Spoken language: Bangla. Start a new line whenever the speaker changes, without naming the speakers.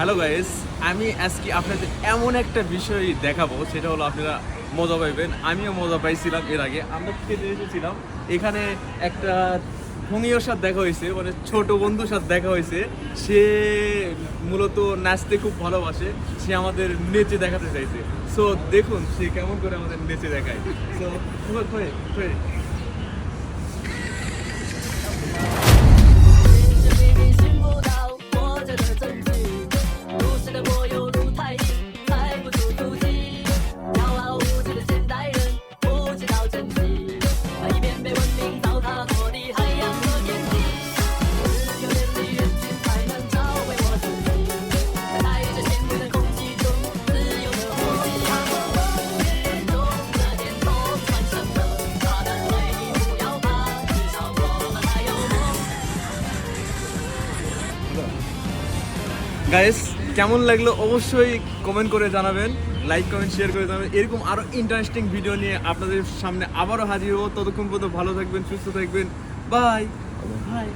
হ্যালো গাইস, আমি আজকে আপনাদের এমন একটা বিষয় দেখাবো, সেটা হলো আপনারা মজা পাইবেন। আমিও মজা পাইছিলাম এর আগে। আমরা খেতে এসেছিলাম, এখানে একটা ভঙ্গিওর সাথে দেখা হয়েছে, মানে ছোট বন্ধুর সাথে দেখা হয়েছে। সে মূলত নাচতে খুব ভালোবাসে, সে আমাদের নেচে দেখাতে চাইছে। সো দেখুন সে কেমন করে আমাদের নেচে দেখায়। সো গাইস, কেমন লাগলো অবশ্যই কমেন্ট করে জানাবেন, লাইক কমেন্ট শেয়ার করে জানাবেন। এরকম আরও ইন্টারেস্টিং ভিডিও নিয়ে আপনাদের সামনে আবারও হাজির হবো। ততক্ষণ পর্যন্ত ভালো থাকবেন, সুস্থ থাকবেন। Bye bye.